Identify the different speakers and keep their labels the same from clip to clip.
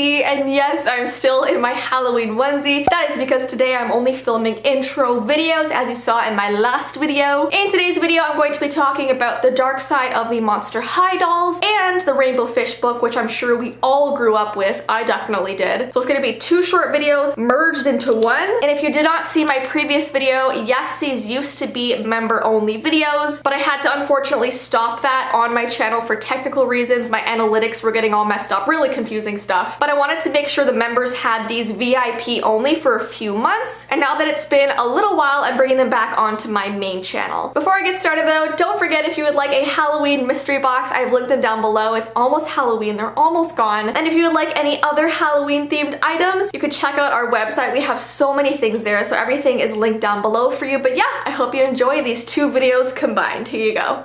Speaker 1: Ivy, and yes, I'm still in my Halloween onesie. That is because today I'm only filming intro videos, as you saw in my last video. In today's video, I'm going to be talking about the dark side of the Monster High dolls and the Rainbow Fish book, which I'm sure we all grew up with. I definitely did. So it's gonna be two short videos merged into one. And if you did not see my previous video, yes, these used to be member-only videos, but I had to unfortunately stop that on my channel for technical reasons. My analytics were getting all messed up, really confusing stuff. But I wanted to make sure the members had these VIP only for a few months, and now that it's been a little while, I'm bringing them back onto my main channel. Before I get started though, don't forget if you would like a Halloween mystery box, I've linked them down below. It's almost Halloween, they're almost gone. And if you would like any other Halloween themed items, you could check out our website. We have so many things there, so everything is linked down below for you. But yeah, I hope you enjoy these two videos combined. Here you go.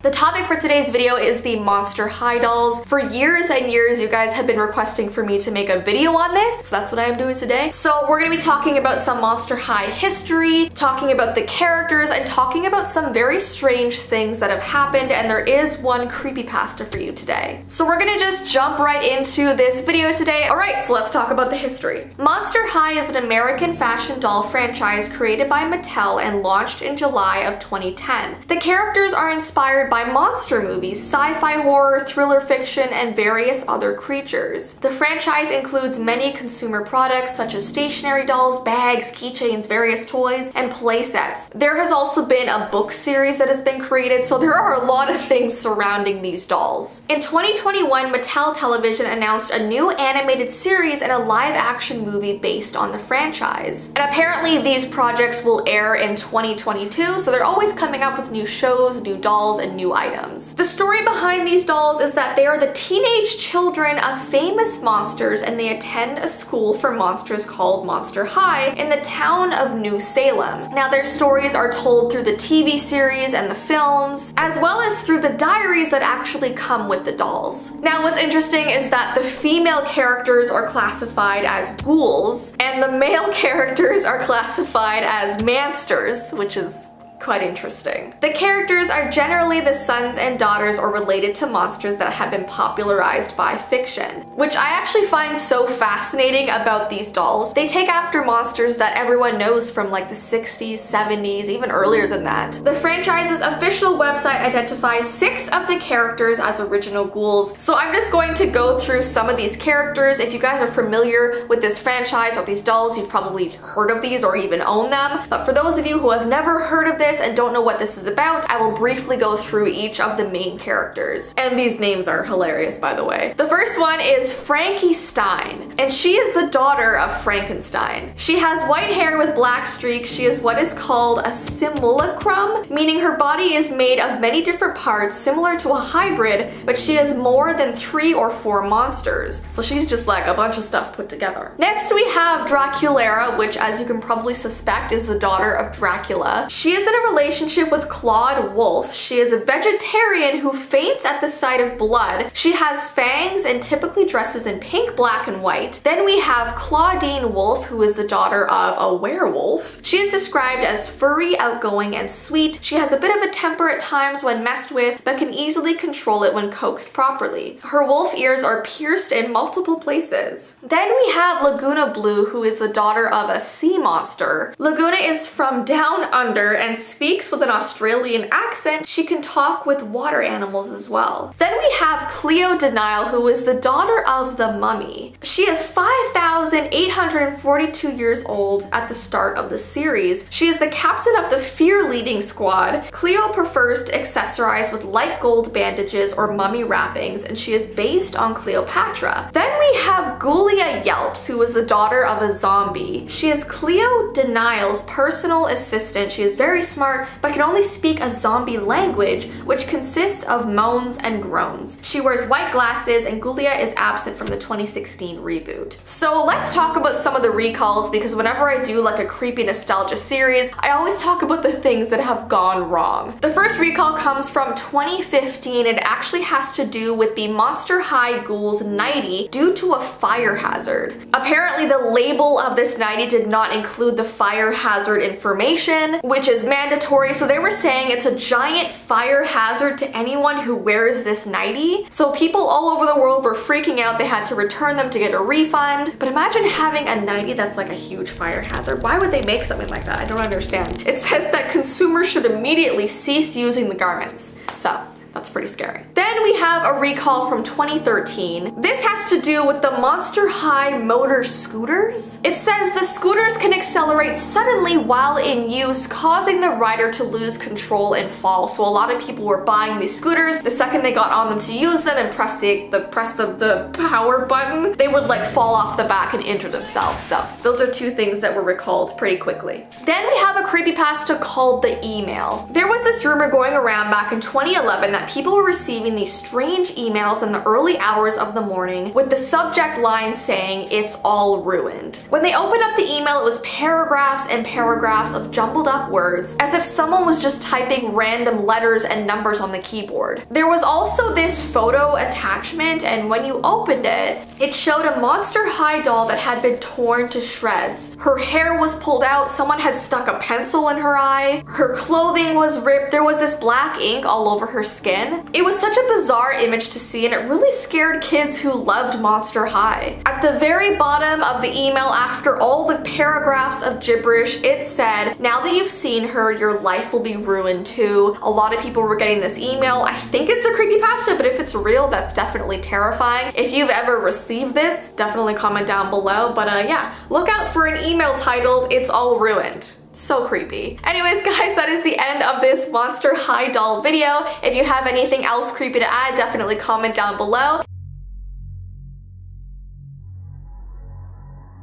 Speaker 1: The topic for today's video is the Monster High dolls. For years and years, you guys have been requesting for me to make a video on this, so that's what I am doing today. So we're gonna be talking about some Monster High history, talking about the characters, and talking about some very strange things that have happened, and there is one creepypasta for you today. So we're gonna just jump right into this video today. Alright, so let's talk about the history. Monster High is an American fashion doll franchise created by Mattel and launched in July of 2010. The characters are inspired by monster movies, sci-fi horror, thriller fiction, and various other creatures. The franchise includes many consumer products such as stationery dolls, bags, keychains, various toys, and play sets. There has also been a book series that has been created, so there are a lot of things surrounding these dolls. In 2021, Mattel Television announced a new animated series and a live-action movie based on the franchise. And apparently these projects will air in 2022, so they're always coming up with new shows, new dolls, and new items. The story behind these dolls is that they are the teenage children of famous monsters, and they attend a school for monsters called Monster High in the town of New Salem. Now their stories are told through the TV series and the films, as well as through the diaries that actually come with the dolls. Now what's interesting is that the female characters are classified as ghouls, and the male characters are classified as mansters, which is quite interesting. The characters are generally the sons and daughters or related to monsters that have been popularized by fiction, which I actually find so fascinating about these dolls. They take after monsters that everyone knows from like the 60s, 70s, even earlier than that. The franchise's official website identifies 6 of the characters as original ghouls, so I'm just going to go through some of these characters. If you guys are familiar with this franchise or these dolls, you've probably heard of these or even own them, but for those of you who have never heard of this and don't know what this is about, I will briefly go through each of the main characters. And these names are hilarious, by the way. The first one is Frankie Stein, and she is the daughter of Frankenstein. She has white hair with black streaks. She is what is called a simulacrum, meaning her body is made of many different parts similar to a hybrid, but she is more than 3 or 4 monsters. So she's just like a bunch of stuff put together. Next we have Draculera, which as you can probably suspect is the daughter of Dracula. She is in a relationship with Claude Wolf. She is a vegetarian who faints at the sight of blood. She has fangs and typically dresses in pink, black, and white. Then we have Claudine Wolf, who is the daughter of a werewolf. She is described as furry, outgoing, and sweet. She has a bit of a temper at times when messed with, but can easily control it when coaxed properly. Her wolf ears are pierced in multiple places. Then we have Laguna Blue, who is the daughter of a sea monster. Laguna is from down under and speaks with an Australian accent. She can talk with water animals as well. Then we have Cleo Denial, who is the daughter of the Mummy. She is 5,842 years old at the start of the series. She is the captain of the Fear Leading Squad. Cleo prefers to accessorize with light gold bandages or mummy wrappings, and she is based on Cleopatra. Then we have Ghoulia Yelps, who is the daughter of a zombie. She is Cleo Denial's personal assistant. She is very smart, but can only speak a zombie language, which consists of moans and groans. She wears white glasses, and Ghoulia is absent from the 2016 2015 reboot. So let's talk about some of the recalls, because whenever I do like a creepy nostalgia series, I always talk about the things that have gone wrong. The first recall comes from 2015. It actually has to do with the Monster High Ghouls nightie due to a fire hazard. Apparently the label of this nightie did not include the fire hazard information, which is mandatory, so they were saying it's a giant fire hazard to anyone who wears this nightie. So people all over the world were freaking out. They had to return them to get a refund. But imagine having a nightie that's like a huge fire hazard. Why would they make something like that? I don't understand. It says that consumers should immediately cease using the garments. So that's pretty scary. Then we have a recall from 2013. This has to do with the Monster High motor scooters. It says the scooters can accelerate suddenly while in use, causing the rider to lose control and fall. So a lot of people were buying these scooters. The second they got on them to use them and press the power button, they would like fall off the back and injure themselves. So those are two things that were recalled pretty quickly. Then we have a creepypasta called the email. There was this rumor going around back in 2011 that people were receiving these strange emails in the early hours of the morning with the subject line saying, "It's all ruined." When they opened up the email, it was paragraphs and paragraphs of jumbled up words, as if someone was just typing random letters and numbers on the keyboard. There was also this photo attachment, and when you opened it, it showed a Monster High doll that had been torn to shreds. Her hair was pulled out, someone had stuck a pencil in her eye, her clothing was ripped, there was this black ink all over her skin. It was such a bizarre image to see, and it really scared kids who loved Monster High. At the very bottom of the email, after all the paragraphs of gibberish, it said, "Now that you've seen her, your life will be ruined too." A lot of people were getting this email. I think it's a creepypasta, but if it's real, that's definitely terrifying. If you've ever received this, definitely comment down below. But yeah, look out for an email titled, "It's all ruined." So creepy. Anyways guys, that is the end of this Monster High doll video. If you have anything else creepy to add, definitely comment down below.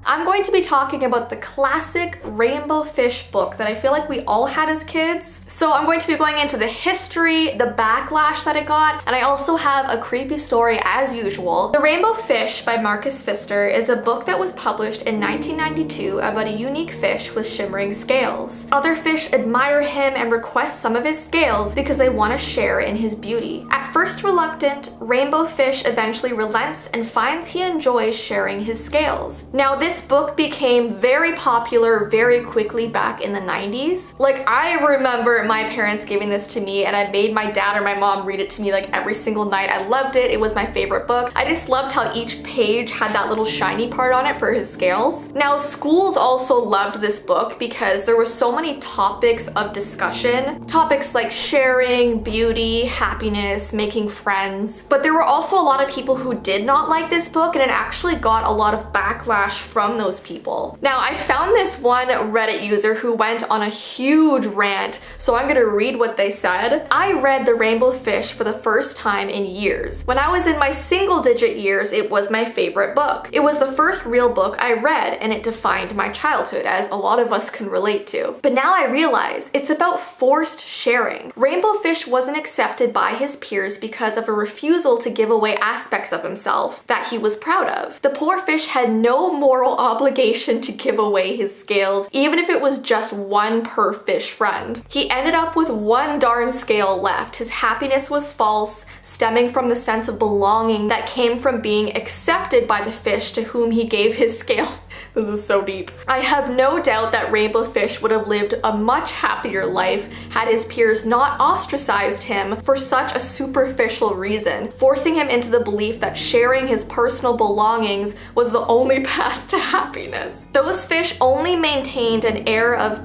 Speaker 1: I'm going to be talking about the classic Rainbow Fish book that I feel like we all had as kids. So I'm going to be going into the history, the backlash that it got, and I also have a creepy story as usual. The Rainbow Fish by Marcus Pfister is a book that was published in 1992 about a unique fish with shimmering scales. Other fish admire him and request some of his scales because they want to share in his beauty. At first reluctant, Rainbow Fish eventually relents and finds he enjoys sharing his scales. Now this book became very popular very quickly back in the 90s. Like, I remember my parents giving this to me, and I made my dad or my mom read it to me like every single night. I loved it. It was my favorite book. I just loved how each page had that little shiny part on it for his scales. Now schools also loved this book because there were so many topics of discussion. Topics like sharing, beauty, happiness, making friends. But there were also a lot of people who did not like this book, and it actually got a lot of backlash from those people. Now I found this one Reddit user who went on a huge rant, so I'm gonna read what they said. "I read The Rainbow Fish for the first time in years. When I was in my single-digit years, it was my favorite book. It was the first real book I read, and it defined my childhood, as a lot of us can relate to. But now I realize it's about forced sharing. Rainbow Fish wasn't accepted by his peers because of a refusal to give away aspects of himself that he was proud of. The poor fish had no moral obligation to give away his scales, even if it was just one per fish friend. He ended up with one darn scale left. His happiness was false, stemming from the sense of belonging that came from being accepted by the fish to whom he gave his scales." This is so deep. "I have no doubt that Rainbow Fish would have lived a much happier life had his peers not ostracized him for such a superficial reason, forcing him into the belief that sharing his personal belongings was the only path to happiness. Those fish only maintained an air of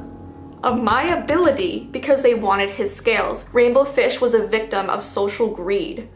Speaker 1: my ability because they wanted his scales. Rainbow Fish was a victim of social greed."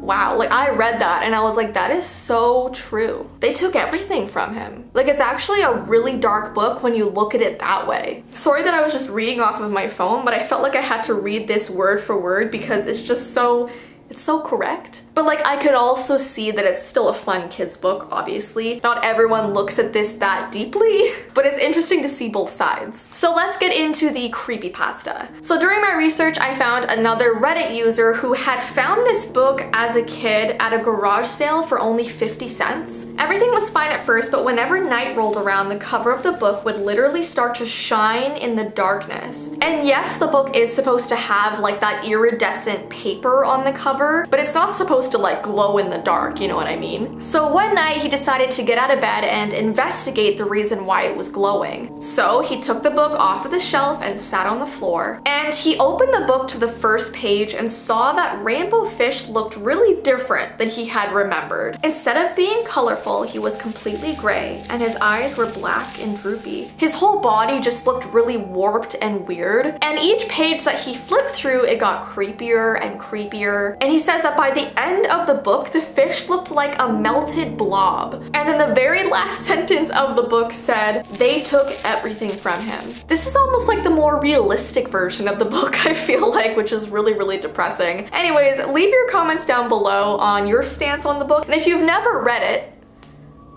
Speaker 1: Wow, like I read that and I was like, that is so true. They took everything from him. Like, it's actually a really dark book when you look at it that way. Sorry that I was just reading off of my phone, but I felt like I had to read this word for word because it's just so, it's so correct. but like I could also see that it's still a fun kids book, obviously. Not everyone looks at this that deeply, but it's interesting to see both sides. So let's get into the creepypasta. So during my research, I found another Reddit user who had found this book as a kid at a garage sale for only 50 cents. Everything was fine at first, but whenever night rolled around, the cover of the book would literally start to shine in the darkness. And yes, the book is supposed to have like that iridescent paper on the cover, but it's not supposed to like glow in the dark, you know what I mean? So one night he decided to get out of bed and investigate the reason why it was glowing. So he took the book off of the shelf and sat on the floor. And he opened the book to the first page and saw that Rainbow Fish looked really different than he had remembered. Instead of being colorful, he was completely gray and his eyes were black and droopy. His whole body just looked really warped and weird. And each page that he flipped through, it got creepier and creepier. And he says that by the end of the book, the fish looked like a melted blob. And then the very last sentence of the book said, "They took everything from him." This is almost like the more realistic version of the book, I feel like, which is really, really depressing. Anyways, leave your comments down below on your stance on the book. And if you've never read it,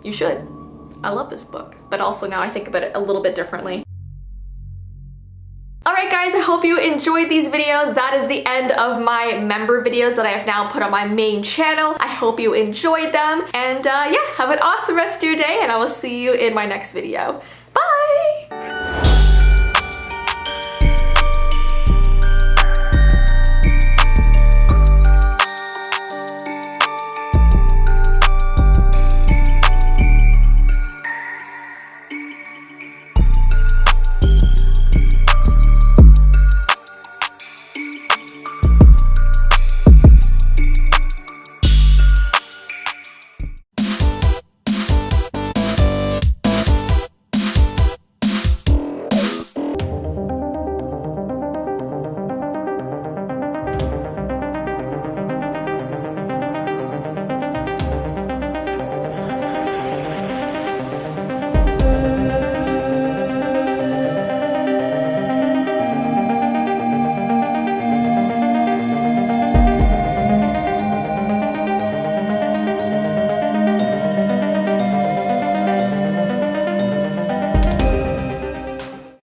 Speaker 1: you should. I love this book, but also now I think about it a little bit differently. Alright guys, I hope you enjoyed these videos. That is the end of my member videos that I have now put on my main channel. I hope you enjoyed them, and yeah, have an awesome rest of your day, and I will see you in my next video.